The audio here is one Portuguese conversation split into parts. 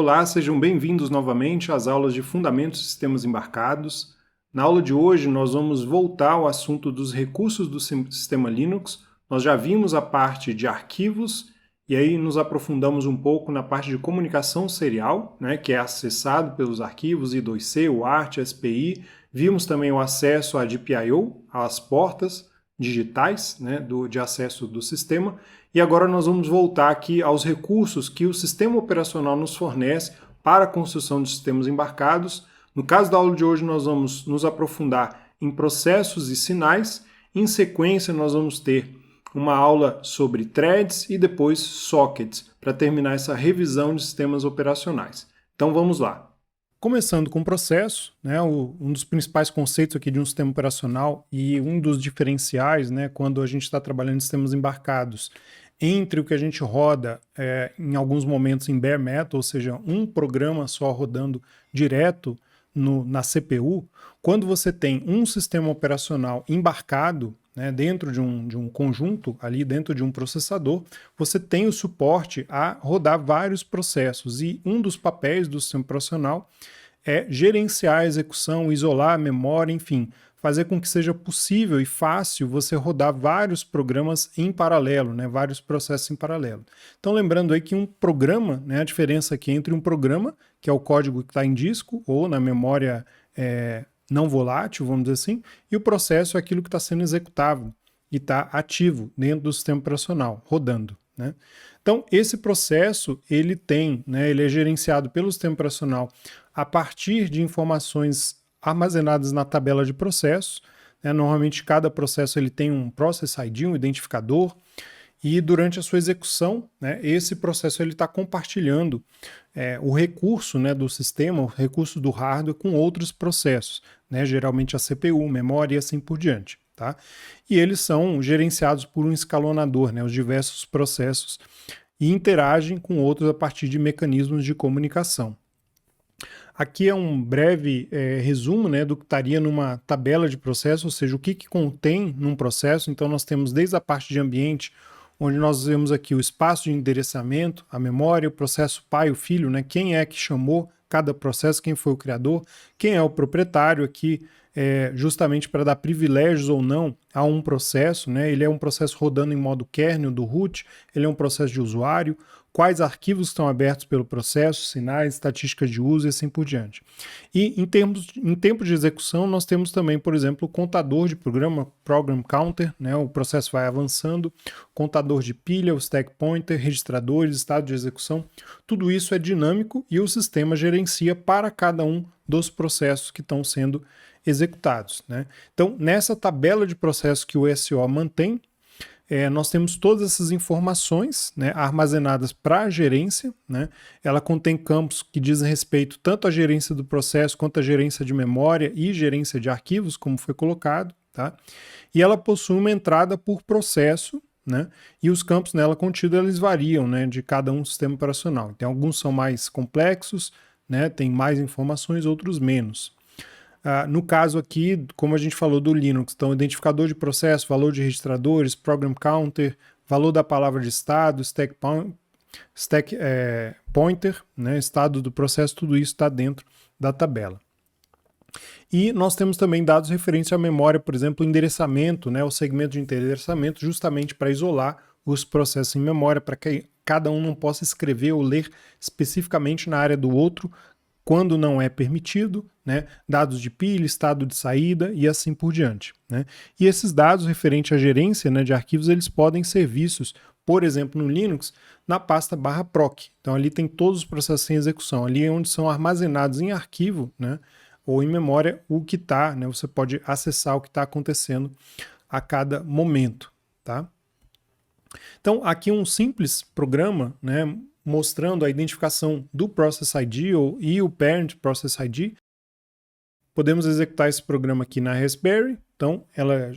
Olá, sejam bem-vindos novamente às aulas de Fundamentos de Sistemas Embarcados. Na aula de hoje, nós vamos voltar ao assunto dos recursos do sistema Linux. Nós já vimos a parte de arquivos e aí nos aprofundamos um pouco na parte de comunicação serial, que é acessado pelos arquivos I2C, UART, SPI. Vimos também o acesso à GPIO, às portas digitais de acesso do sistema. E agora nós vamos voltar aqui aos recursos que o sistema operacional nos fornece para a construção de sistemas embarcados. No caso da aula de hoje, nós vamos nos aprofundar em processos e sinais. Em sequência, nós vamos ter uma aula sobre threads e depois sockets, para terminar essa revisão de sistemas operacionais. Então vamos lá. Começando com o processo, um dos principais conceitos aqui de um sistema operacional e um dos diferenciais, quando a gente está trabalhando em sistemas embarcados, entre o que a gente roda em alguns momentos em bare metal, ou seja, um programa só rodando direto na CPU, quando você tem um sistema operacional embarcado dentro de um conjunto, ali dentro de um processador, você tem o suporte a rodar vários processos, e um dos papéis do sistema operacional é gerenciar a execução, isolar a memória, enfim, fazer com que seja possível e fácil você rodar vários programas em paralelo, vários processos em paralelo. Então lembrando aí que um programa, a diferença aqui entre um programa, que é o código que está em disco ou na memória não volátil, vamos dizer assim, e o processo é aquilo que está sendo executável e está ativo dentro do sistema operacional, rodando. Então, esse processo, ele é gerenciado pelo sistema operacional a partir de informações armazenadas na tabela de processos. Normalmente, cada processo ele tem um Process ID, um identificador, e durante a sua execução, esse processo está compartilhando o recurso do sistema, o recurso do hardware com outros processos, geralmente a CPU, memória e assim por diante. Tá? E eles são gerenciados por um escalonador, os diversos processos, e interagem com outros a partir de mecanismos de comunicação. Aqui é um breve resumo do que estaria numa tabela de processo, ou seja, o que contém num processo. Então nós temos desde a parte de ambiente, onde nós vemos aqui o espaço de endereçamento, a memória, o processo pai, o filho, quem é que chamou cada processo, quem foi o criador, quem é o proprietário aqui, justamente para dar privilégios ou não a um processo, ele é um processo rodando em modo kernel do root, ele é um processo de usuário, quais arquivos estão abertos pelo processo, sinais, estatísticas de uso e assim por diante. E em tempo de execução nós temos também, por exemplo, o contador de programa, program counter, o processo vai avançando, contador de pilha, o stack pointer, registradores, estado de execução, tudo isso é dinâmico e o sistema gerencia para cada um dos processos que estão sendo executados. Então, nessa tabela de processos que o SO mantém, nós temos todas essas informações armazenadas para a gerência. Ela contém campos que dizem respeito tanto à gerência do processo quanto à gerência de memória e gerência de arquivos, como foi colocado. Tá? E ela possui uma entrada por processo, e os campos nela contidos eles variam de cada um sistema operacional. Então, alguns são mais complexos, tem mais informações, outros menos. No caso aqui, como a gente falou do Linux, então identificador de processo, valor de registradores, program counter, valor da palavra de estado, stack pointer, estado do processo, tudo isso está dentro da tabela. E nós temos também dados referentes à memória, por exemplo, o endereçamento, o segmento de endereçamento, justamente para isolar os processos em memória, para que cada um não possa escrever ou ler especificamente na área do outro, quando não é permitido, dados de pilha, estado de saída e assim por diante. E esses dados referentes à gerência de arquivos, eles podem ser vistos, por exemplo, no Linux, na pasta /proc. Então ali tem todos os processos em execução, ali é onde são armazenados em arquivo, ou em memória, o que está, você pode acessar o que está acontecendo a cada momento. Tá? Então aqui um simples programa, mostrando a identificação do Process ID e o Parent Process ID. Podemos executar esse programa aqui na Raspberry. Então,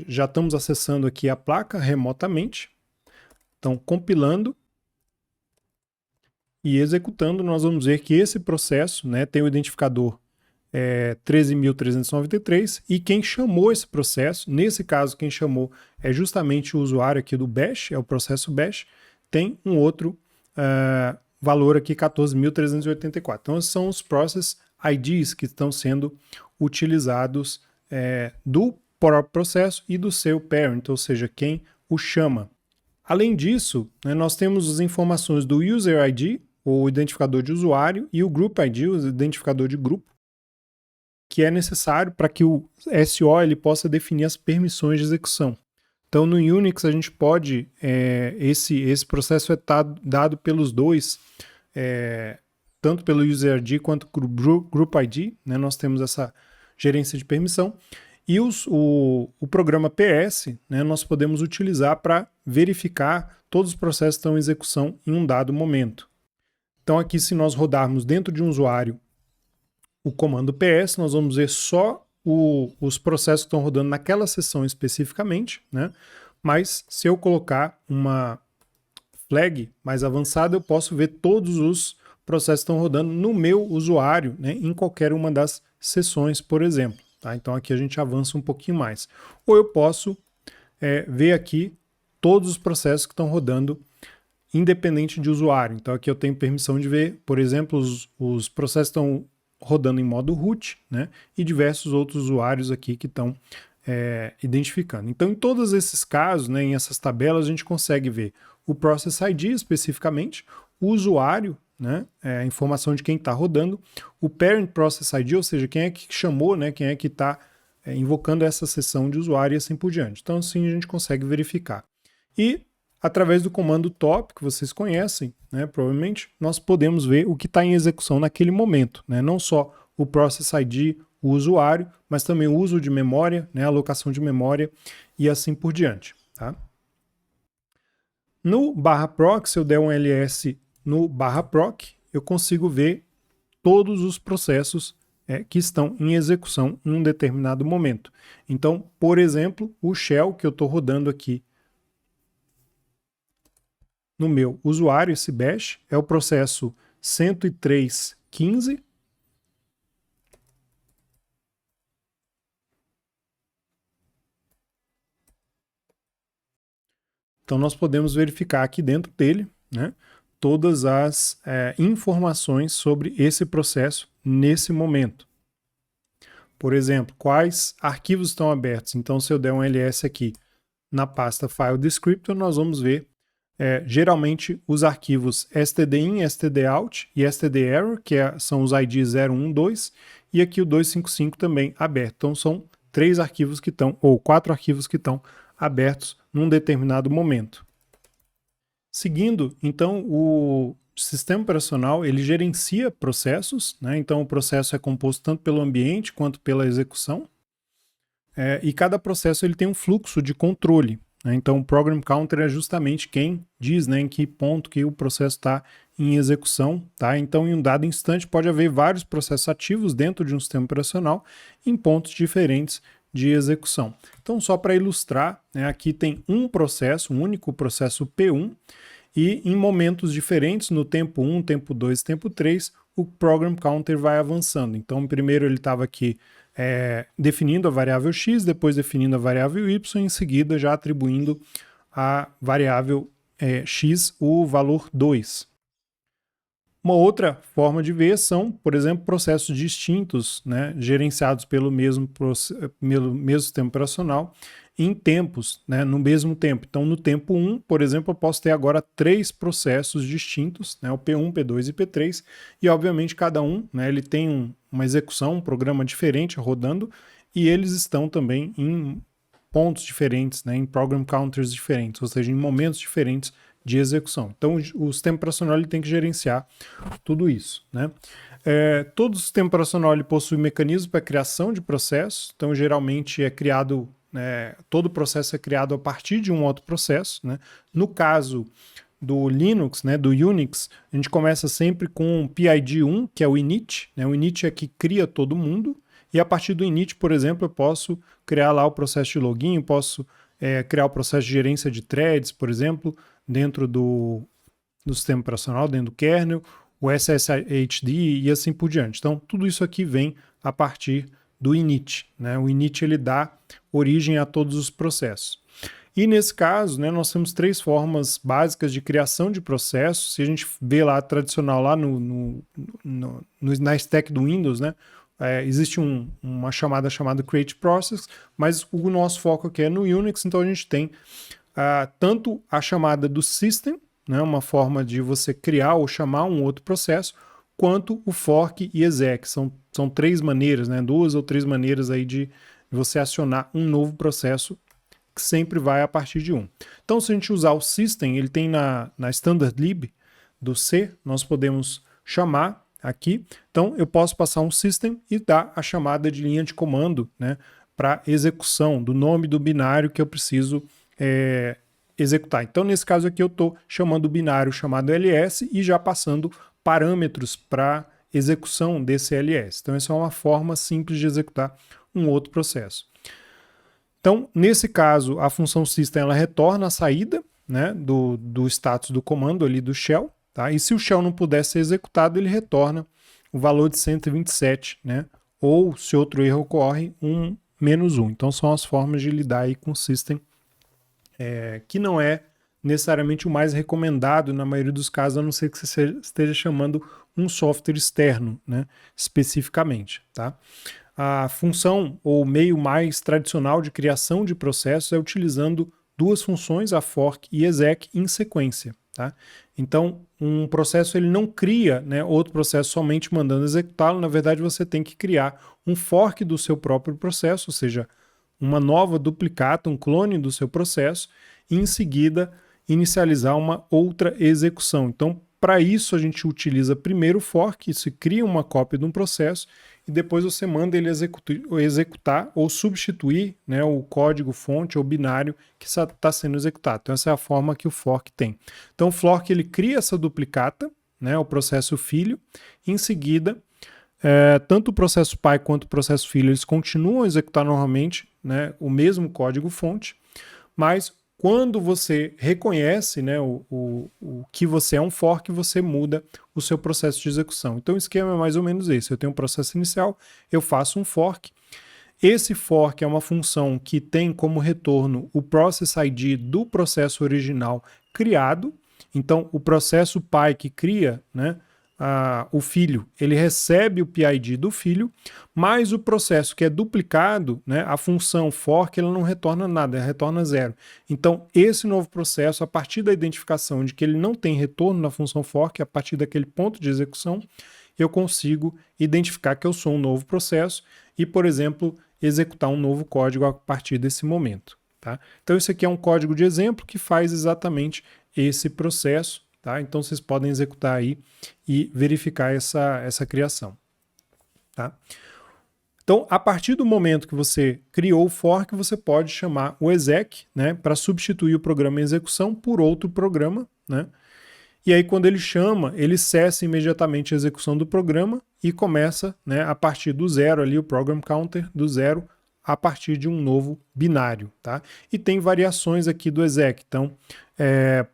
já estamos acessando aqui a placa remotamente. Então, compilando e executando, nós vamos ver que esse processo tem o identificador 13.393 e quem chamou esse processo, nesse caso quem chamou é justamente o usuário aqui do bash, é o processo bash, tem um outro valor aqui 14.384. Então, esses são os Process IDs que estão sendo utilizados do próprio processo e do seu parent, ou seja, quem o chama. Além disso, né, nós temos as informações do User ID, o identificador de usuário, e o Group ID, o identificador de grupo, que é necessário para que o SO ele possa definir as permissões de execução. Então, no Unix, a gente pode, esse processo é dado pelos dois, tanto pelo User ID quanto pelo Group ID, né? Nós temos essa gerência de permissão. E o programa PS, né, nós podemos utilizar para verificar todos os processos que estão em execução em um dado momento. Então, aqui, se nós rodarmos dentro de um usuário o comando PS, nós vamos ver só os processos que estão rodando naquela sessão especificamente, né? Mas se eu colocar uma flag mais avançada, eu posso ver todos os processos que estão rodando no meu usuário, né? Em qualquer uma das sessões, por exemplo. Tá? Então aqui a gente avança um pouquinho mais. Ou eu posso ver aqui todos os processos que estão rodando independente de usuário. Então aqui eu tenho permissão de ver, por exemplo, os processos estão rodando em modo root, né? E diversos outros usuários aqui que estão identificando. Então, em todos esses casos, né, em essas tabelas, a gente consegue ver o Process ID especificamente, o usuário, né, a informação de quem está rodando, o Parent Process ID, ou seja, quem é que chamou, né, quem é que está invocando essa sessão de usuário e assim por diante. Então, assim, a gente consegue verificar. E, através do comando top, que vocês conhecem, né, provavelmente, nós podemos ver o que está em execução naquele momento, né, não só o Process ID, o usuário, mas também o uso de memória, né, alocação de memória e assim por diante. Tá? No /proc, se eu der um ls no /proc, eu consigo ver todos os processos que estão em execução em um determinado momento. Então, por exemplo, o shell que eu estou rodando aqui no meu usuário, esse bash, é o processo 103.15. Então, nós podemos verificar aqui dentro dele, né, todas as informações sobre esse processo nesse momento. Por exemplo, quais arquivos estão abertos. Então, se eu der um ls aqui na pasta File Descriptor, nós vamos ver geralmente os arquivos stdin, stdout e stderror, que são os IDs 0, 1, 2, e aqui o 255 também aberto. Então, são 3 arquivos que estão, ou 4 arquivos que estão abertos num determinado momento. Seguindo, então, o sistema operacional ele gerencia processos, né? Então o processo é composto tanto pelo ambiente quanto pela execução, e cada processo ele tem um fluxo de controle, né? Então o Program Counter é justamente quem diz, né, em que ponto que o processo está em execução. Tá? Então em um dado instante pode haver vários processos ativos dentro de um sistema operacional em pontos diferentes de execução. Então, só para ilustrar, né, aqui tem um processo, um único processo P1, e em momentos diferentes, no tempo 1, tempo 2 e tempo 3, o Program Counter vai avançando. Então, primeiro ele estava aqui definindo a variável x, depois definindo a variável y, em seguida já atribuindo a variável x o valor 2. Uma outra forma de ver são, por exemplo, processos distintos, né, gerenciados pelo mesmo sistema operacional em tempos, né, no mesmo tempo. Então, no tempo 1, por exemplo, eu posso ter agora 3 processos distintos, né, o P1, P2 e P3, e obviamente cada um, né, ele tem uma execução, um programa diferente rodando, e eles estão também em pontos diferentes, né, em program counters diferentes, ou seja, em momentos diferentes de execução. Então, o sistema operacional ele tem que gerenciar tudo isso, né? Todo sistema operacional ele possui mecanismos para criação de processos, então geralmente é criado, todo processo é criado a partir de um outro processo, né? No caso do Linux, né, do Unix, a gente começa sempre com PID1, que é o init, né? O init é que cria todo mundo, e a partir do init, por exemplo, eu posso criar lá o processo de login, posso criar o processo de gerência de threads, por exemplo, dentro do sistema operacional, dentro do kernel, o SSHD e assim por diante. Então, tudo isso aqui vem a partir do init, né? O init ele dá origem a todos os processos. E nesse caso, né, nós temos 3 formas básicas de criação de processos. Se a gente vê lá tradicional, lá na stack do Windows, né, existe uma chamada create process, mas o nosso foco aqui é no Unix, então a gente tem tanto a chamada do system, né, uma forma de você criar ou chamar um outro processo, quanto o fork e exec. São 3 maneiras, né, 2 ou 3 maneiras aí de você acionar um novo processo que sempre vai a partir de 1. Então, se a gente usar o system, ele tem na standard lib do C, nós podemos chamar aqui. Então, eu posso passar um system e dar a chamada de linha de comando, né, para execução do nome do binário que eu preciso executar. Então, nesse caso aqui, eu estou chamando o binário chamado ls e já passando parâmetros para execução desse ls. Então, essa é uma forma simples de executar um outro processo. Então, nesse caso, a função system ela retorna a saída, né, do status do comando ali do shell, tá? E se o shell não puder ser executado, ele retorna o valor de 127, né? Ou, se outro erro ocorre, -1. Então, são as formas de lidar aí com o system, que não é necessariamente o mais recomendado na maioria dos casos, a não ser que você esteja chamando um software externo, né, especificamente, tá? A função ou meio mais tradicional de criação de processos é utilizando 2 funções, a fork e exec, em sequência, tá? Então, um processo ele não cria, né, outro processo somente mandando executá-lo. Na verdade, você tem que criar um fork do seu próprio processo, ou seja, uma nova duplicata, um clone do seu processo, e em seguida inicializar uma outra execução. Então, para isso, a gente utiliza primeiro o fork, se cria uma cópia de um processo, e depois você manda ele executar ou substituir, né, o código fonte ou binário que está sendo executado. Então, essa é a forma que o fork tem. Então, o fork ele cria essa duplicata, né, o processo filho, e em seguida, tanto o processo pai quanto o processo filho eles continuam a executar normalmente, né, o mesmo código fonte, mas quando você reconhece, né, o que você é um fork, você muda o seu processo de execução. Então o esquema é mais ou menos esse. Eu tenho um processo inicial, eu faço um fork. Esse fork é uma função que tem como retorno o process ID do processo original criado. Então o processo pai que cria, né, o filho, ele recebe o PID do filho, mas o processo que é duplicado, né, a função fork, ela não retorna nada, ela retorna 0. Então, esse novo processo, a partir da identificação de que ele não tem retorno na função fork, a partir daquele ponto de execução, eu consigo identificar que eu sou um novo processo e, por exemplo, executar um novo código a partir desse momento, tá? Então, esse aqui é um código de exemplo que faz exatamente esse processo. Tá? Então vocês podem executar aí e verificar essa criação. Tá? Então, a partir do momento que você criou o fork, você pode chamar o exec, né, para substituir o programa em execução por outro programa, né? E aí, quando ele chama, ele cessa imediatamente a execução do programa e começa, né, a partir do 0 ali, o program counter do 0 a partir de um novo binário, tá? E tem variações aqui do exec. Então,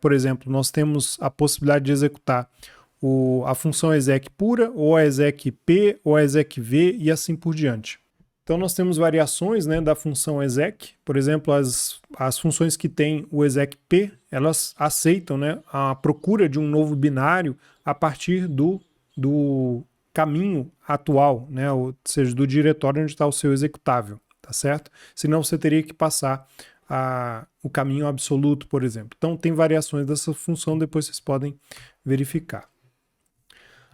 por exemplo, nós temos a possibilidade de executar a função exec pura, ou a exec p, ou a exec v e assim por diante. Então, nós temos variações, né, da função exec. Por exemplo, as funções que têm o exec p, elas aceitam, né, a procura de um novo binário a partir do caminho atual, né, ou seja, do diretório onde está o seu executável. Tá certo? Senão você teria que passar o caminho absoluto, por exemplo. Então tem variações dessa função, depois vocês podem verificar.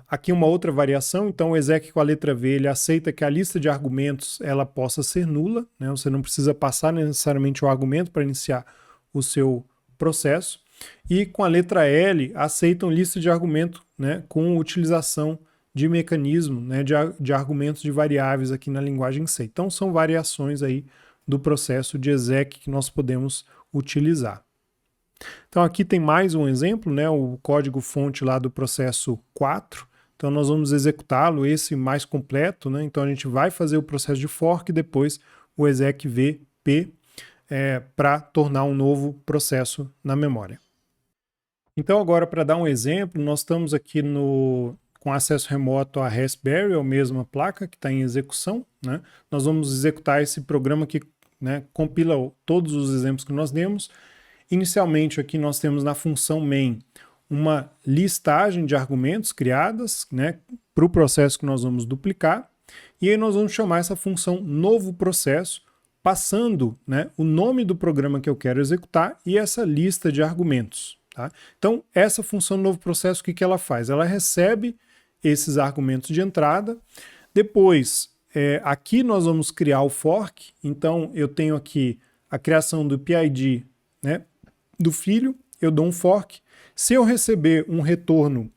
Aqui uma outra variação, então o exec com a letra V, ele aceita que a lista de argumentos ela possa ser nula, né? Você não precisa passar necessariamente o argumento para iniciar o seu processo. E com a letra L, aceitam lista de argumento, né, com utilização de mecanismo, né, de argumentos de variáveis aqui na linguagem C. Então são variações aí do processo de exec que nós podemos utilizar. Então aqui tem mais um exemplo, né, o código fonte lá do processo 4. Então nós vamos executá-lo, esse mais completo, né? Então a gente vai fazer o processo de fork e depois o exec vp para tornar um novo processo na memória. Então agora, para dar um exemplo, nós estamos aqui com acesso remoto à Raspberry, ou mesmo a placa que está em execução, né? Nós vamos executar esse programa aqui né, compila todos os exemplos que nós demos. Inicialmente aqui nós temos na função main uma listagem de argumentos criadas, né, para o processo que nós vamos duplicar, e aí nós vamos chamar essa função novo processo, passando, né, o nome do programa que eu quero executar e essa lista de argumentos. Tá? Então, essa função novo processo, o que ela faz? Ela recebe esses argumentos de entrada, depois, aqui nós vamos criar o fork, então eu tenho aqui a criação do PID, né, do filho, eu dou um fork. Se eu receber um retorno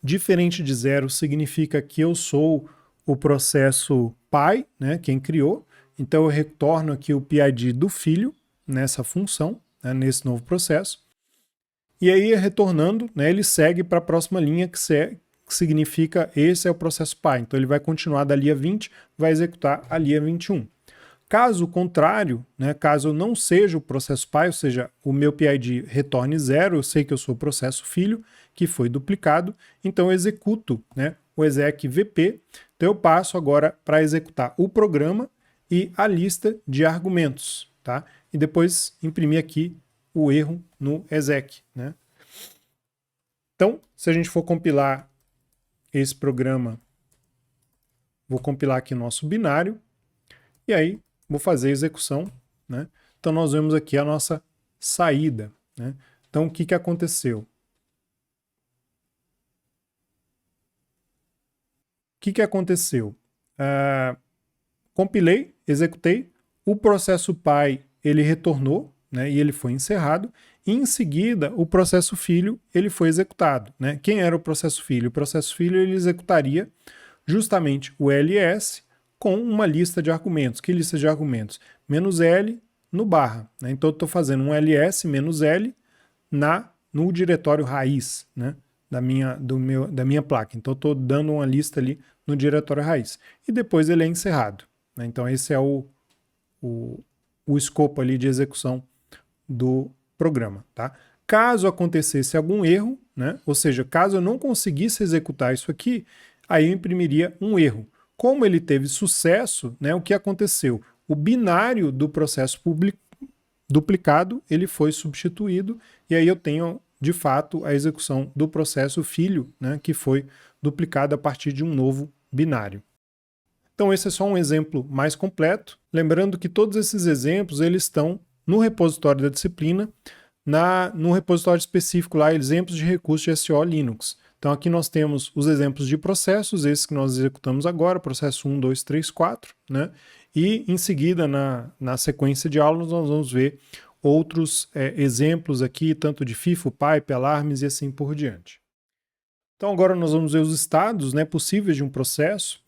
diferente de 0, significa que eu sou o processo pai, né, quem criou, então eu retorno aqui o PID do filho nessa função, né, nesse novo processo. E aí, retornando, né, ele segue para a próxima linha, que significa esse é o processo pai. Então ele vai continuar da linha 20, vai executar a linha 21. Caso contrário, né, caso eu não seja o processo pai, ou seja, o meu PID retorne 0, eu sei que eu sou o processo filho, que foi duplicado, então eu executo, né, o exec VP. Então eu passo agora para executar o programa e a lista de argumentos, tá? E depois imprimir aqui o erro no exec, né? Então, se a gente for compilar esse programa, vou compilar aqui o nosso binário, e aí vou fazer a execução, né? Então nós vemos aqui a nossa saída, né? Então o que aconteceu? O que aconteceu? Compilei, executei, o processo pai ele retornou, né? E ele foi encerrado, e em seguida o processo filho ele foi executado, né? Quem era o processo filho? O processo filho ele executaria justamente o ls com uma lista de argumentos. Que lista de argumentos? -l no barra, né? Então eu estou fazendo um ls -l no diretório raiz, né, da minha placa. Então eu estou dando uma lista ali no diretório raiz. E depois ele é encerrado, né? Então esse é o escopo ali de execução do programa. Tá? Caso acontecesse algum erro, né, ou seja, caso eu não conseguisse executar isso aqui, aí eu imprimiria um erro. Como ele teve sucesso, né, o que aconteceu? O binário do processo duplicado ele foi substituído e aí eu tenho, de fato, a execução do processo filho, né, que foi duplicado a partir de um novo binário. Então esse é só um exemplo mais completo. Lembrando que todos esses exemplos eles estão no repositório da disciplina, no repositório específico lá, exemplos de recursos de SO Linux. Então aqui nós temos os exemplos de processos, esses que nós executamos agora, processo 1, 2, 3, 4, né? E em seguida, na sequência de aulas, nós vamos ver outros exemplos aqui, tanto de FIFO, pipe, alarmes e assim por diante. Então agora nós vamos ver os estados, né, possíveis de um processo.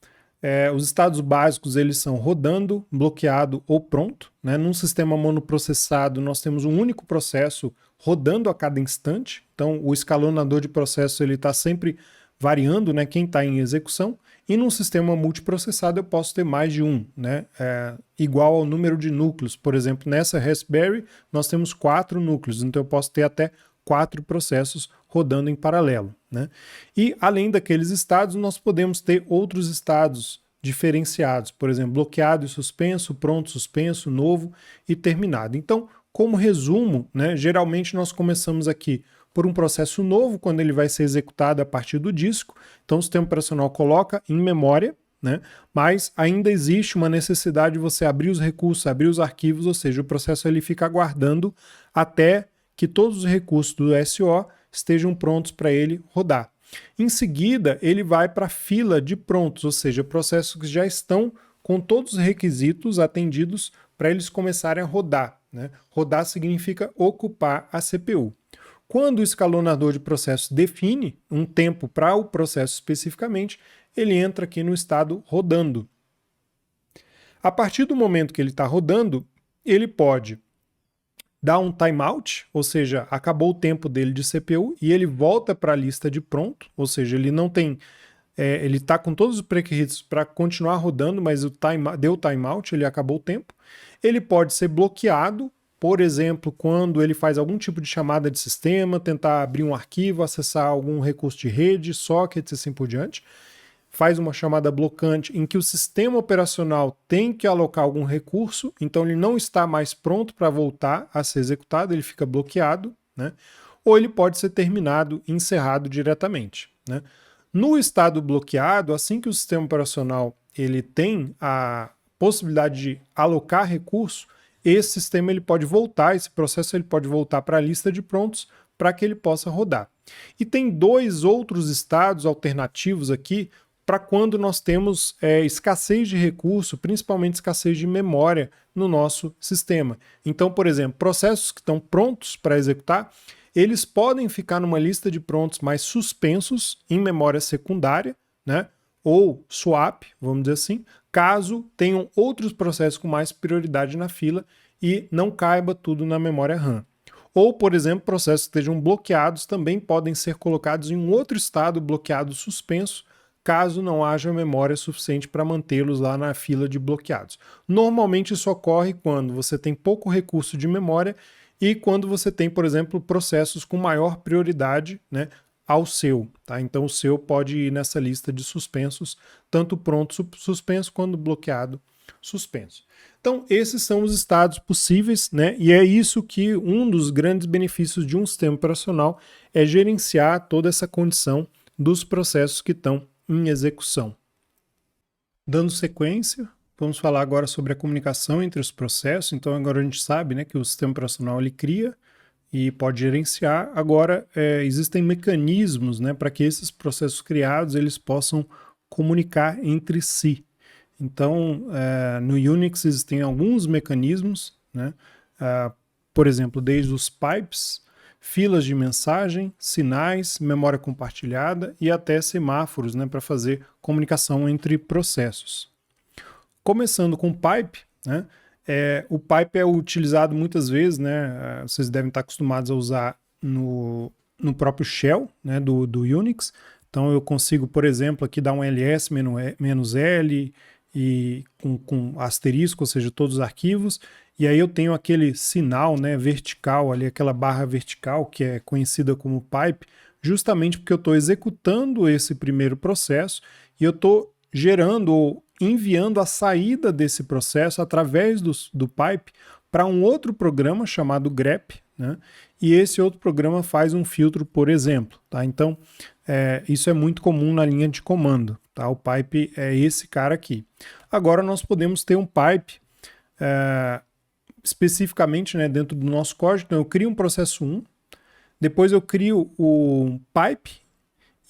Os estados básicos eles são rodando, bloqueado ou pronto. Né? Num sistema monoprocessado nós temos um único processo rodando a cada instante. Então o escalonador de processo ele está sempre variando, né, quem está em execução. E num sistema multiprocessado eu posso ter mais de um, né, igual ao número de núcleos. Por exemplo, nessa Raspberry nós temos 4 núcleos, então eu posso ter até 4 processos rodando em paralelo. Né? E além daqueles estados, nós podemos ter outros estados diferenciados, por exemplo, bloqueado e suspenso, pronto, suspenso, novo e terminado. Então, como resumo, né, geralmente nós começamos aqui por um processo novo, quando ele vai ser executado a partir do disco. Então o sistema operacional coloca em memória, né, mas ainda existe uma necessidade de você abrir os recursos, abrir os arquivos, ou seja, o processo ele fica aguardando até que todos os recursos do SO estejam prontos para ele rodar. Em seguida, ele vai para a fila de prontos, ou seja, processos que já estão com todos os requisitos atendidos para eles começarem a rodar. Né? Rodar significa ocupar a CPU. Quando o escalonador de processos define um tempo para o processo especificamente, ele entra aqui no estado rodando. A partir do momento que ele está rodando, ele pode dar um timeout, ou seja, acabou o tempo dele de CPU e ele volta para a lista de pronto, ou seja, ele não tem, ele está com todos os pré-requisitos para continuar rodando, mas deu timeout, ele acabou o tempo. Ele pode ser bloqueado, por exemplo, quando ele faz algum tipo de chamada de sistema, tentar abrir um arquivo, acessar algum recurso de rede, sockets e assim por diante. faz uma chamada blocante em que o sistema operacional tem que alocar algum recurso, então ele não está mais pronto para voltar a ser executado, ele fica bloqueado, né? Ou ele pode ser terminado, encerrado diretamente, né? No estado bloqueado, assim que o sistema operacional ele tem a possibilidade de alocar recurso, esse sistema ele pode voltar, esse processo ele pode voltar para a lista de prontos para que ele possa rodar. E tem dois outros estados alternativos aqui para quando nós temos escassez de recurso, principalmente escassez de memória no nosso sistema. Então, por exemplo, processos que estão prontos para executar, eles podem ficar numa lista de prontos mais suspensos em memória secundária, né? Ou swap, vamos dizer assim, caso tenham outros processos com mais prioridade na fila e não caiba tudo na memória RAM. Ou, por exemplo, processos que estejam bloqueados também podem ser colocados em um outro estado bloqueado suspenso, caso não haja memória suficiente para mantê-los lá na fila de bloqueados. Normalmente isso ocorre quando você tem pouco recurso de memória e quando você tem, por exemplo, processos com maior prioridade, né, ao seu. Tá? Então o seu pode ir nessa lista de suspensos, tanto pronto suspenso quanto bloqueado suspenso. Então esses são os estados possíveis, né? E é isso que um dos grandes benefícios de um sistema operacional é gerenciar toda essa condição dos processos que estão em execução. Dando sequência, vamos falar agora sobre a comunicação entre os processos. Então agora a gente sabe, né, que o sistema operacional ele cria e pode gerenciar. Agora existem mecanismos, né, para que esses processos criados eles possam comunicar entre si. Então no Unix existem alguns mecanismos, né, por exemplo, desde os pipes, filas de mensagem, sinais, memória compartilhada e até semáforos, né, para fazer comunicação entre processos. Começando com o pipe, né, o pipe é utilizado muitas vezes, né, vocês devem estar acostumados a usar no próprio shell, né, do Unix. Então eu consigo, por exemplo, aqui dar um ls-l e com asterisco, ou seja, todos os arquivos, e aí eu tenho aquele sinal, né, vertical ali, aquela barra vertical que é conhecida como pipe, justamente porque eu estou executando esse primeiro processo e eu estou gerando ou enviando a saída desse processo através do pipe para um outro programa chamado grep, né? E esse outro programa faz um filtro, por exemplo. Tá? Então, isso é muito comum na linha de comando. Tá? O pipe é esse cara aqui. Agora nós podemos ter um pipe especificamente, né, dentro do nosso código. Então eu crio um processo 1, depois eu crio o pipe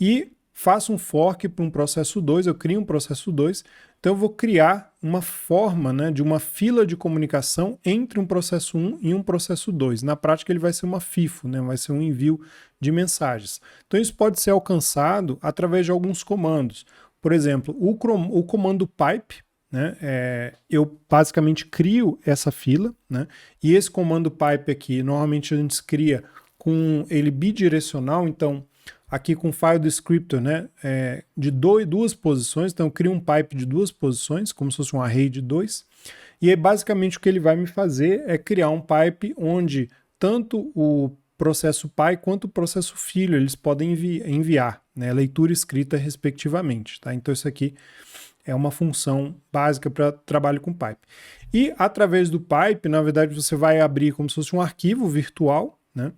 e faço um fork para um processo 2, eu crio um processo 2, então eu vou criar uma forma, né, de uma fila de comunicação entre um processo 1 e um processo 2. Na prática ele vai ser uma FIFO, né, vai ser um envio de mensagens. Então isso pode ser alcançado através de alguns comandos. Por exemplo, o comando pipe, né, eu basicamente crio essa fila, né, e esse comando pipe aqui, normalmente a gente cria com ele bidirecional, então aqui com o file descriptor, né, de duas posições, então eu crio um pipe de duas posições, como se fosse um array de 2, e aí basicamente o que ele vai me fazer é criar um pipe onde tanto o processo pai quanto o processo filho, eles podem enviar, né, leitura e escrita respectivamente. Tá? Então isso aqui é uma função básica para trabalho com pipe. E através do pipe, na verdade, você vai abrir como se fosse um arquivo virtual, né?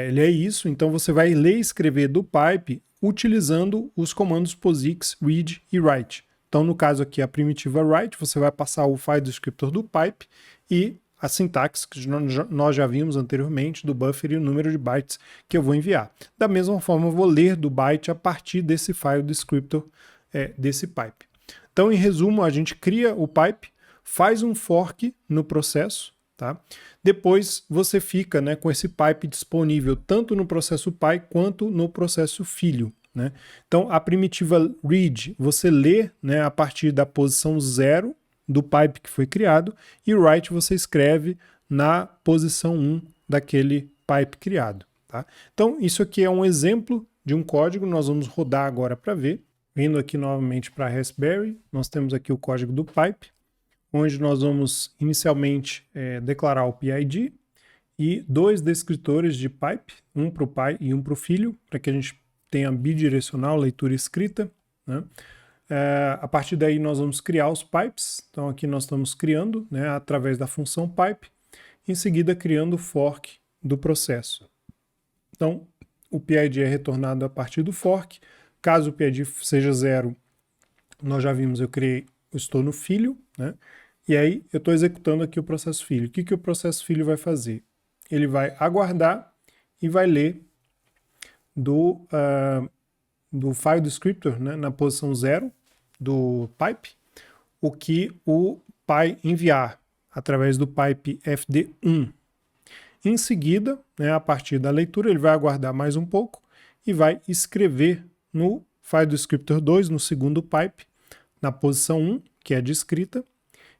Ele é isso, então você vai ler e escrever do pipe utilizando os comandos POSIX, read e write. Então, no caso aqui, a primitiva write, você vai passar o file descriptor do pipe e a sintaxe que nós já vimos anteriormente do buffer e o número de bytes que eu vou enviar. Da mesma forma, eu vou ler do byte a partir desse file descriptor desse pipe. Então, em resumo, a gente cria o pipe, faz um fork no processo, tá? Depois você fica, né, com esse pipe disponível tanto no processo pai quanto no processo filho, né? Então, a primitiva read você lê, né, a partir da posição 0 do pipe que foi criado e write você escreve na posição 1 daquele pipe criado. Tá? Então, isso aqui é um exemplo de um código, nós vamos rodar agora para ver. Vindo aqui novamente para Raspberry, nós temos aqui o código do pipe, onde nós vamos inicialmente declarar o PID e dois descritores de pipe, um para o pai e um para o filho, para que a gente tenha bidirecional, leitura e escrita, né? A partir daí nós vamos criar os pipes. Então aqui nós estamos criando, né, através da função pipe, em seguida criando o fork do processo. Então o PID é retornado a partir do fork. Caso o PID seja 0, nós já vimos, eu estou no filho, né? E aí eu estou executando aqui o processo filho. O que o processo filho vai fazer? Ele vai aguardar e vai ler do file descriptor, né, na posição 0 do pipe, o que o pai enviar através do pipe fd1. Em seguida, né, a partir da leitura, ele vai aguardar mais um pouco e vai escrever no file descriptor 2, no segundo pipe, na posição 1, que é de escrita.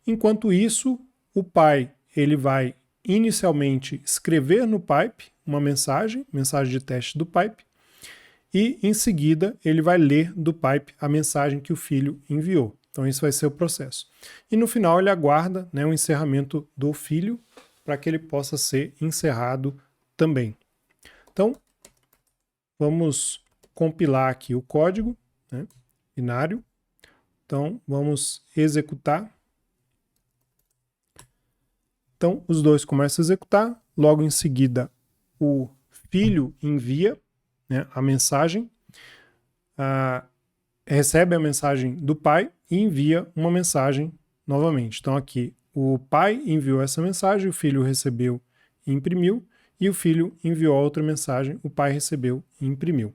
Enquanto isso, o pai ele vai inicialmente escrever no pipe uma mensagem de teste do pipe, e em seguida ele vai ler do pipe a mensagem que o filho enviou. Então esse vai ser o processo. E no final ele aguarda, né, o encerramento do filho para que ele possa ser encerrado também. Então vamos compilar aqui o código, né, binário. Então vamos executar. Então os dois começam a executar, logo em seguida o filho envia, né, a mensagem, recebe a mensagem do pai e envia uma mensagem novamente. Então aqui o pai enviou essa mensagem, o filho recebeu e imprimiu, e o filho enviou outra mensagem, o pai recebeu e imprimiu.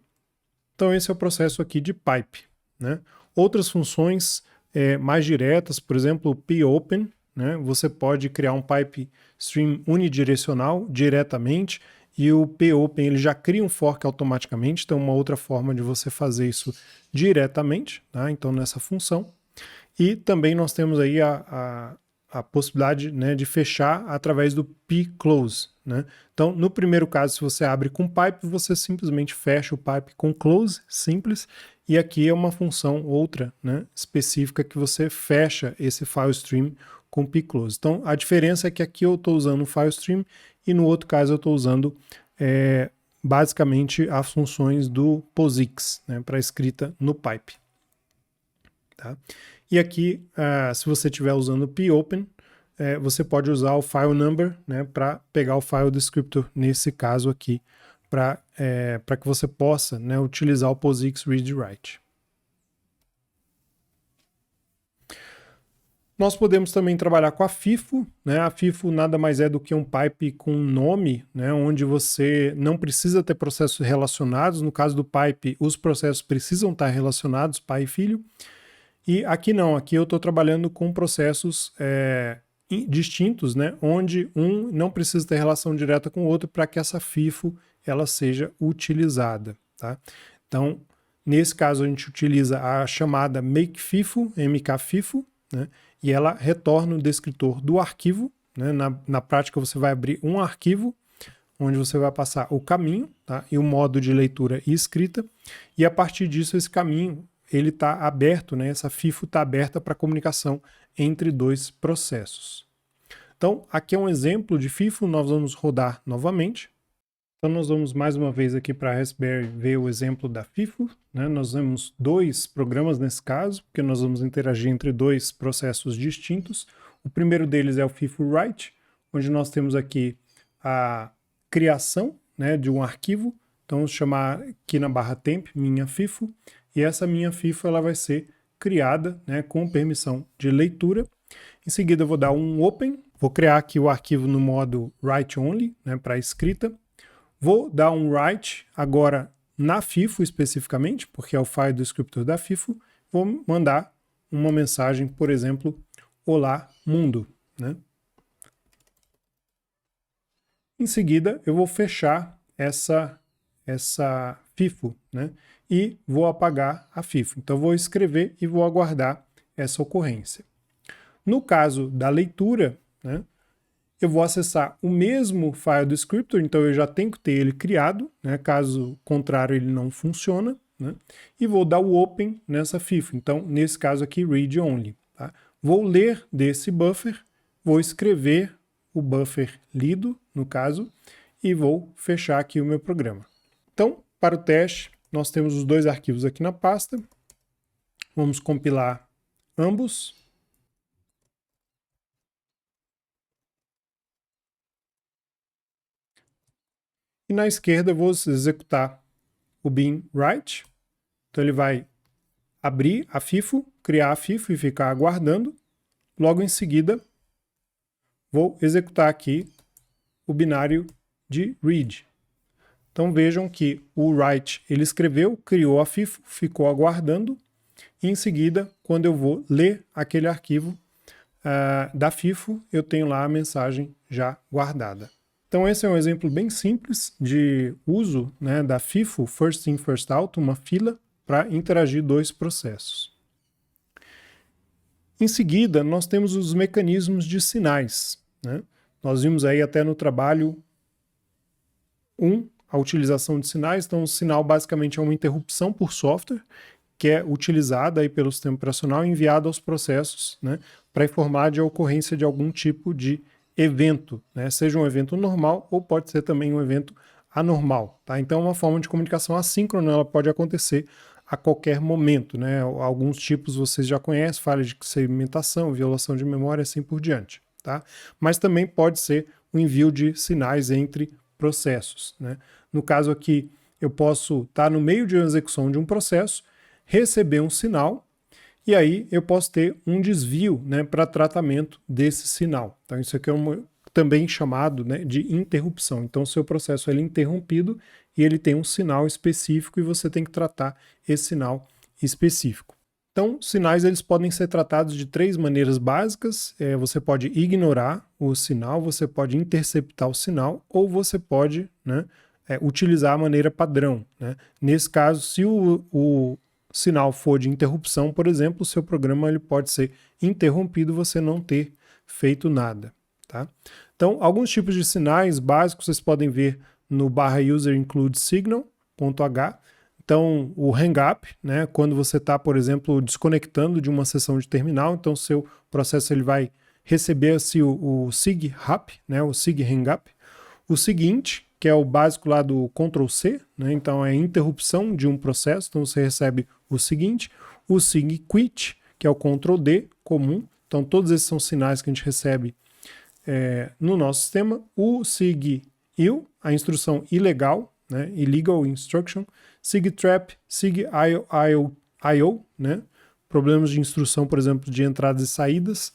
Então esse é o processo aqui de pipe, né? Outras funções mais diretas, por exemplo, o popen, né? Você pode criar um pipe stream unidirecional diretamente, e o popen ele já cria um fork automaticamente. Então uma outra forma de você fazer isso diretamente, tá? Então nessa função. E também nós temos aí a possibilidade, né, de fechar através do pclose, né? Então no primeiro caso, se você abre com pipe, você simplesmente fecha o pipe com close, simples. E aqui é uma função outra, né, específica, que você fecha esse file stream com pclose. Então a diferença é que aqui eu estou usando o file stream e no outro caso eu estou usando basicamente as funções do POSIX, né, para escrita no pipe. Tá? E aqui, se você estiver usando o popen, você pode usar o file number, né, para pegar o file descriptor nesse caso aqui, para que você possa, né, utilizar o POSIX read write. Nós podemos também trabalhar com a FIFO, né? A FIFO nada mais é do que um pipe com nome, né, onde você não precisa ter processos relacionados. No caso do pipe, os processos precisam estar relacionados, pai e filho. E aqui não, aqui eu estou trabalhando com processos distintos, né, onde um não precisa ter relação direta com o outro para que essa FIFO ela seja utilizada. Tá? Então, nesse caso, a gente utiliza a chamada makeFIFO, mkFIFO, né, e ela retorna o descritor do arquivo. Né, na prática, você vai abrir um arquivo onde você vai passar o caminho, tá, e o modo de leitura e escrita, e a partir disso esse caminho ele está aberto, né, essa FIFO está aberta para comunicação entre dois processos. Então aqui é um exemplo de FIFO, nós vamos rodar novamente. Então nós vamos mais uma vez aqui para a Raspberry ver o exemplo da FIFO, né? Nós temos dois programas nesse caso, porque nós vamos interagir entre dois processos distintos. O primeiro deles é o FIFO write, onde nós temos aqui a criação, né, de um arquivo. Então vamos chamar aqui na barra temp minha FIFO, e essa minha FIFO ela vai ser criada, né, com permissão de leitura. Em seguida eu vou dar um open, vou criar aqui o arquivo no modo write only, né, para escrita. Vou dar um write agora na FIFO especificamente, porque é o file descriptor da FIFO. Vou mandar uma mensagem, por exemplo, olá mundo, né? Em seguida eu vou fechar essa FIFO, né? E vou apagar a FIFO. Então vou escrever e vou aguardar essa ocorrência. No caso da leitura, né, eu vou acessar o mesmo file descriptor, então eu já tenho que ter ele criado, né, caso contrário ele não funciona, né, e vou dar o open nessa FIFO. Então nesse caso aqui read only. Tá? Vou ler desse buffer, vou escrever o buffer lido, no caso, e vou fechar aqui o meu programa. Então, para o teste, nós temos os dois arquivos aqui na pasta. Vamos compilar ambos. E na esquerda eu vou executar o bin write. Então ele vai abrir a FIFO, criar a FIFO e ficar aguardando. Logo em seguida, vou executar aqui o binário de read. Então vejam que o write ele escreveu, criou a FIFO, ficou aguardando. E em seguida, quando eu vou ler aquele arquivo da FIFO, eu tenho lá a mensagem já guardada. Então esse é um exemplo bem simples de uso, né, da FIFO, First In, First Out, uma fila para interagir dois processos. Em seguida, nós temos os mecanismos de sinais, né? Nós vimos aí até no trabalho 1 a utilização de sinais. Então o sinal basicamente é uma interrupção por software que é utilizada aí pelo sistema operacional e enviada aos processos, né, para informar de ocorrência de algum tipo de evento, né, seja um evento normal ou pode ser também um evento anormal. Tá? Então é uma forma de comunicação assíncrona, ela pode acontecer a qualquer momento. Né? Alguns tipos vocês já conhecem, falha de segmentação, violação de memória, assim por diante. Tá? Mas também pode ser o envio de sinais entre processos. Né? No caso aqui, eu posso estar no meio de uma execução de um processo, receber um sinal, e aí eu posso ter um desvio, né, para tratamento desse sinal. Então isso aqui é também chamado, né, de interrupção. Então o seu processo é interrompido e ele tem um sinal específico e você tem que tratar esse sinal específico. Então sinais eles podem ser tratados de 3 maneiras básicas. Você pode ignorar o sinal, você pode interceptar o sinal ou você pode, né, utilizar a maneira padrão. Né? Nesse caso, se o sinal for de interrupção, por exemplo, o seu programa ele pode ser interrompido e você não ter feito nada. Tá? Então, alguns tipos de sinais básicos vocês podem ver no /user_include_signal.h. Então, o hang-up, né, quando você está, por exemplo, desconectando de uma sessão de terminal, então o seu processo ele vai receber assim, o sig-hap, né, o sig-hang-up. O seguinte, que é o básico lá do Ctrl+C, né? Então é interrupção de um processo, então você recebe o seguinte, o sig-quit, que é o Ctrl+D comum, então todos esses são sinais que a gente recebe no nosso sistema, o sig-ill, a instrução ilegal, né? Illegal instruction, sig-trap, sig-IO, né? Problemas de instrução, por exemplo, de entradas e saídas,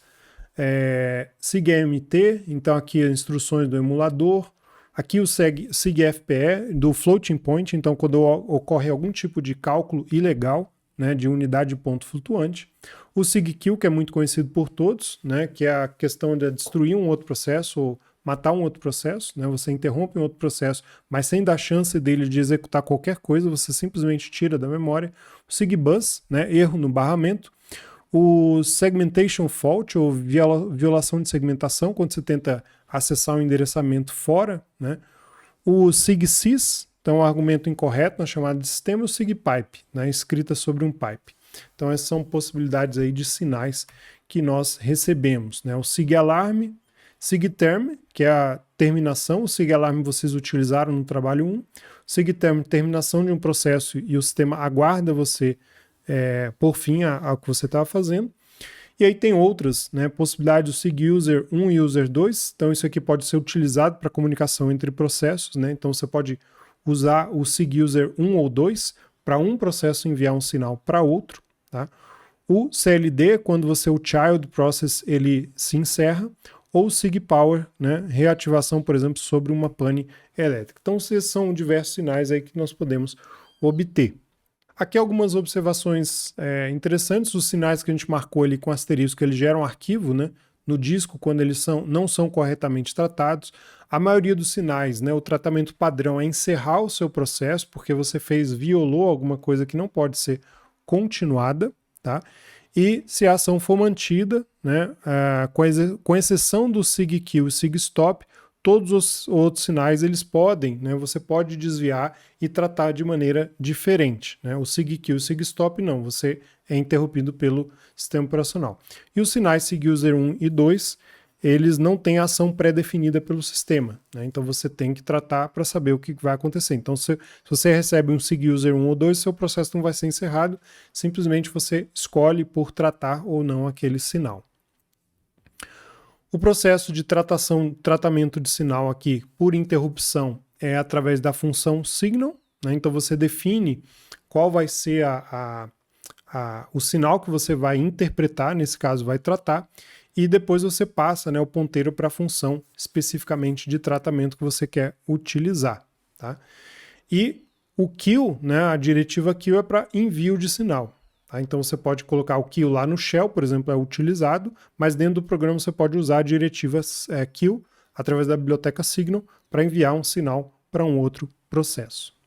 sig-MT, então aqui as instruções do emulador. Aqui o sig-FPE do floating point, então quando ocorre algum tipo de cálculo ilegal, né, de unidade de ponto flutuante. O sig-kill, que é muito conhecido por todos, né, que é a questão de destruir um outro processo ou matar um outro processo. Né, você interrompe um outro processo, mas sem dar chance dele de executar qualquer coisa, você simplesmente tira da memória. O sig-bus, né, erro no barramento. O segmentation fault, ou violação de segmentação, quando você tenta acessar um endereçamento fora, né? O sig-sys, então o argumento incorreto na chamada de sistema, e o sig-pipe, né? Escrita sobre um pipe. Então essas são possibilidades aí de sinais que nós recebemos, né? O sig-alarme, sig-term, que é a terminação, o sig-alarme vocês utilizaram no trabalho 1, o sig-term, terminação de um processo e o sistema aguarda você por fim ao que você estava fazendo. E aí tem outras, né, possibilidades do sig-user 1 e user 2, então isso aqui pode ser utilizado para comunicação entre processos, né? Então você pode usar o sig-user 1 ou 2 para um processo enviar um sinal para outro. Tá? O CLD, quando o child process ele se encerra, ou o sig-power, né, reativação, por exemplo, sobre uma pane elétrica. Então esses são diversos sinais aí que nós podemos obter. Aqui algumas observações interessantes, os sinais que a gente marcou ali com asterisco, eles geram arquivo, né, no disco quando eles não são corretamente tratados. A maioria dos sinais, né, o tratamento padrão é encerrar o seu processo, porque você violou alguma coisa que não pode ser continuada, tá? E se a ação for mantida, né, com exceção do sig-kill e sig-stop, todos os outros sinais eles podem, né, você pode desviar e tratar de maneira diferente. Né? O sig-kill e o sig-stop não, você é interrompido pelo sistema operacional. E os sinais sig-user 1 e 2, eles não têm ação pré-definida pelo sistema, né? Então você tem que tratar para saber o que vai acontecer. Então se você recebe um SIG-user 1 ou 2, seu processo não vai ser encerrado, simplesmente você escolhe por tratar ou não aquele sinal. O processo de tratamento de sinal aqui por interrupção é através da função signal, né? Então você define qual vai ser o sinal que você vai interpretar, nesse caso vai tratar, e depois você passa, né, o ponteiro para a função especificamente de tratamento que você quer utilizar. Tá? E o kill, né, a diretiva kill é para envio de sinal. Tá? Então você pode colocar o kill lá no shell, por exemplo, é utilizado, mas dentro do programa você pode usar a diretiva kill através da biblioteca signal para enviar um sinal para um outro processo.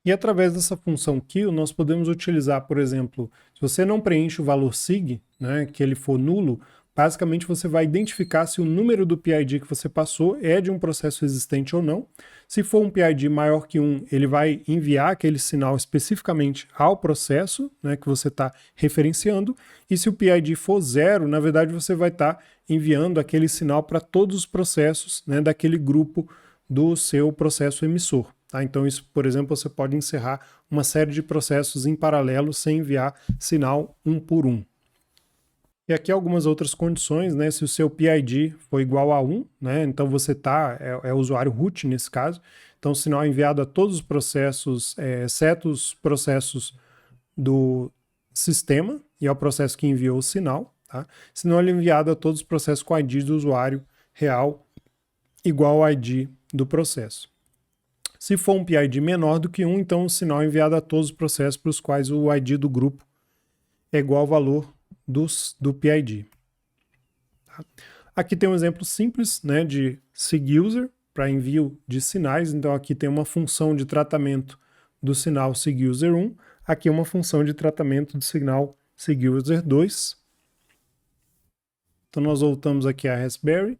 E através dessa função kill, nós podemos utilizar, por exemplo, se você não preenche o valor sig, né, que ele for nulo, basicamente você vai identificar se o número do PID que você passou é de um processo existente ou não. Se for um PID maior que 1, ele vai enviar aquele sinal especificamente ao processo, né, que você está referenciando. E se o PID for 0, na verdade você vai estar enviando aquele sinal para todos os processos, né, daquele grupo do seu processo emissor. Tá? Então isso, por exemplo, você pode encerrar uma série de processos em paralelo sem enviar sinal um por um. E aqui algumas outras condições, né? Se o seu PID for igual a 1, né? Então você é o usuário root nesse caso. Então o sinal é enviado a todos os processos, exceto os processos do sistema e ao processo que enviou o sinal. Tá? Senão ele é enviado a todos os processos com ID do usuário real igual ao ID do processo. Se for um PID menor do que 1, então o sinal é enviado a todos os processos para os quais o ID do grupo é igual ao valor do PID. Tá? Aqui tem um exemplo simples, né, de SIG-user para envio de sinais. Então aqui tem uma função de tratamento do sinal SIG-user1. Aqui é uma função de tratamento do sinal SIG-user2. Então nós voltamos aqui a Raspberry.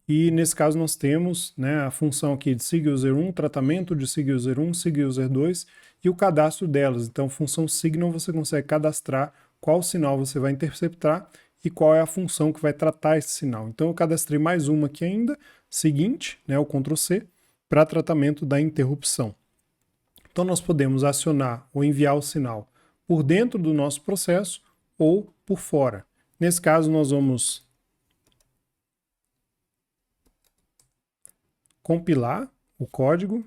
E nesse caso nós temos, né, a função aqui de SIG-user1, tratamento de SIG-user1, SIG-user2 e o cadastro delas. Então, função signal você consegue cadastrar qual sinal você vai interceptar e qual é a função que vai tratar esse sinal. Então eu cadastrei mais uma aqui ainda, seguinte, né, o Ctrl+C, para tratamento da interrupção. Então nós podemos acionar ou enviar o sinal por dentro do nosso processo ou por fora. Nesse caso nós vamos compilar o código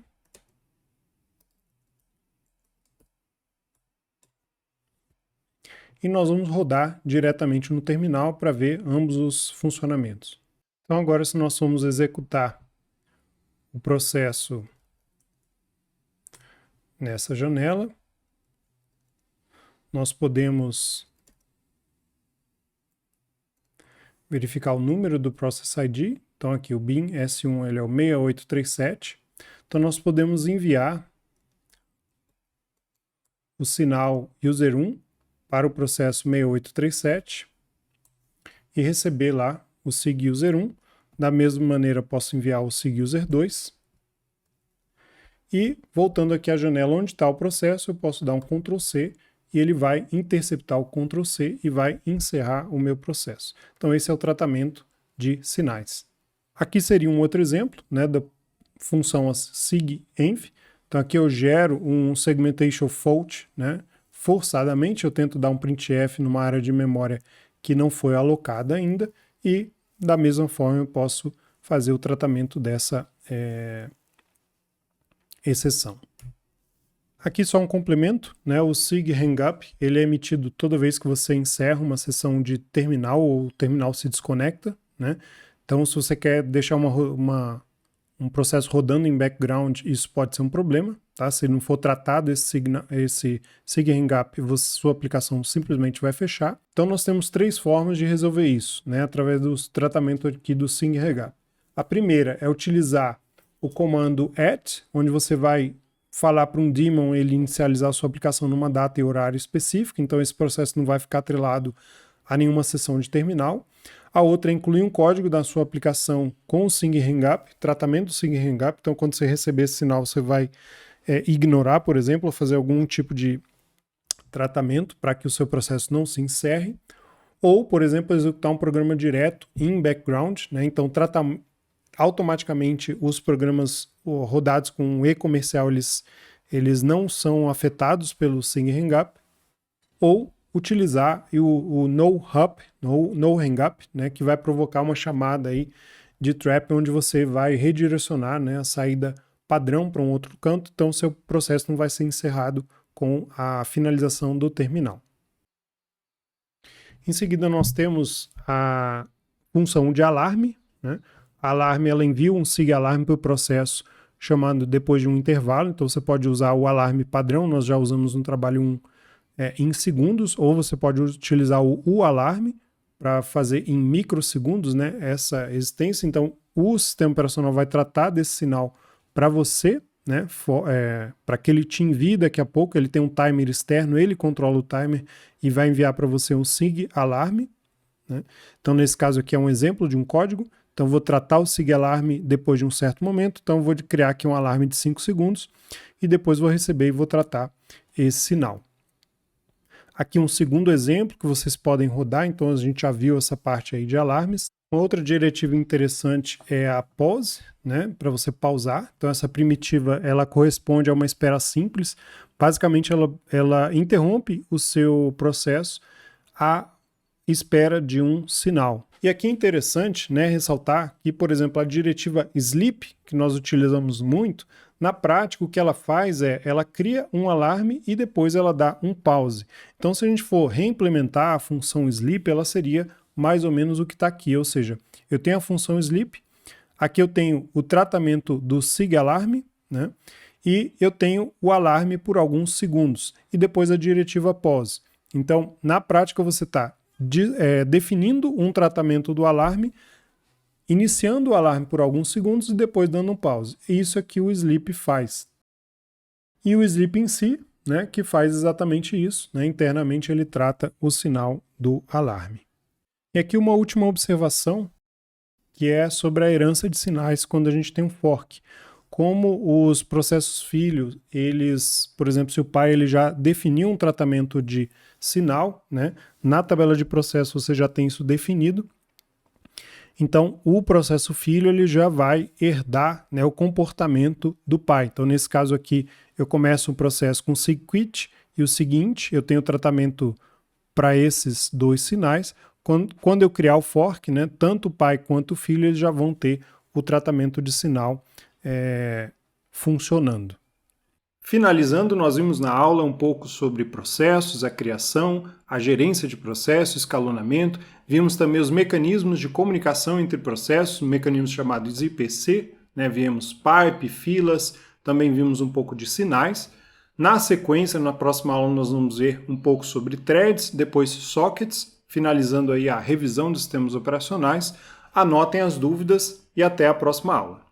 e nós vamos rodar diretamente no terminal para ver ambos os funcionamentos. Então agora se nós formos executar o processo nessa janela, nós podemos verificar o número do Process ID. Então aqui o bin S1 ele é o 6837. Então nós podemos enviar o sinal user1 para o processo 6837 e receber lá o SIG user1. Da mesma maneira posso enviar o SIG user2. E voltando aqui à janela onde está o processo, eu posso dar um Ctrl+C e ele vai interceptar o Ctrl+C e vai encerrar o meu processo. Então esse é o tratamento de sinais. Aqui seria um outro exemplo, né, da função SIG-env. Então aqui eu gero um segmentation fault, né, forçadamente eu tento dar um printf numa área de memória que não foi alocada ainda e da mesma forma eu posso fazer o tratamento dessa exceção. Aqui só um complemento, né? O SIG Hangup, ele é emitido toda vez que você encerra uma sessão de terminal ou o terminal se desconecta, né? Então, se você quer deixar um processo rodando em background, isso pode ser um problema, tá? Se não for tratado esse SIG Hangup, sua aplicação simplesmente vai fechar. Então, nós temos 3 formas de resolver isso, né? Através do tratamento aqui do SIG Hangup. A primeira é utilizar o comando at, onde você vai falar para um daemon ele inicializar a sua aplicação numa data e horário específico, então esse processo não vai ficar atrelado a nenhuma sessão de terminal. A outra é incluir um código da sua aplicação com o SIG Hangup, tratamento do SIG Hangup, então quando você receber esse sinal você vai ignorar, por exemplo, ou fazer algum tipo de tratamento para que o seu processo não se encerre. ou, por exemplo, executar um programa direto em background, né? Então trata automaticamente os programas rodados com e-comercial, eles não são afetados pelo Sing Hangup, ou utilizar o no hang-up, né, que vai provocar uma chamada aí de trap onde você vai redirecionar, né, a saída padrão para um outro canto, então seu processo não vai ser encerrado com a finalização do terminal. Em seguida nós temos a função de alarme, né? A alarme ela envia um SIG-alarme para o processo chamando depois de um intervalo, então você pode usar o alarme padrão, nós já usamos no trabalho em segundos, ou você pode utilizar o alarme para fazer em microsegundos, né, essa existência. Então, o sistema operacional vai tratar desse sinal para você, né, para que ele te envie daqui a pouco. Ele tem um timer externo, ele controla o timer e vai enviar para você um SIG alarme, né? Então, nesse caso aqui é um exemplo de um código. Então, vou tratar o SIG alarme depois de um certo momento. Então, vou criar aqui um alarme de 5 segundos e depois vou receber e vou tratar esse sinal. Aqui um segundo exemplo que vocês podem rodar, então a gente já viu essa parte aí de alarmes. Uma outra diretiva interessante é a pause, né, para você pausar. Então essa primitiva, ela corresponde a uma espera simples. Basicamente ela interrompe o seu processo à espera de um sinal. E aqui é interessante, né, ressaltar que, por exemplo, a diretiva sleep, que nós utilizamos muito, na prática o que ela faz é, ela cria um alarme e depois ela dá um pause. Então se a gente for reimplementar a função sleep, ela seria mais ou menos o que está aqui, ou seja, eu tenho a função sleep, aqui eu tenho o tratamento do SIG-alarme, né, e eu tenho o alarme por alguns segundos, e depois a diretiva pause. Então, na prática você está definindo um tratamento do alarme, iniciando o alarme por alguns segundos e depois dando um pause. Isso é que o sleep faz. E o sleep em si, né, que faz exatamente isso, né, internamente ele trata o sinal do alarme. E aqui uma última observação, que é sobre a herança de sinais quando a gente tem um fork. Como os processos filhos, eles, por exemplo, se o pai ele já definiu um tratamento de sinal, né, na tabela de processo você já tem isso definido, então o processo filho ele já vai herdar, né, o comportamento do pai. Então nesse caso aqui eu começo um processo com SIG-quit e o seguinte, eu tenho tratamento para esses dois sinais. Quando eu criar o fork, né, tanto o pai quanto o filho eles já vão ter o tratamento de sinal funcionando. Finalizando, nós vimos na aula um pouco sobre processos, a criação, a gerência de processos, escalonamento. Vimos também os mecanismos de comunicação entre processos, um mecanismo chamado IPC, né? Vimos pipe, filas, também vimos um pouco de sinais. Na sequência, na próxima aula, nós vamos ver um pouco sobre threads, depois sockets, finalizando aí a revisão dos sistemas operacionais. Anotem as dúvidas e até a próxima aula.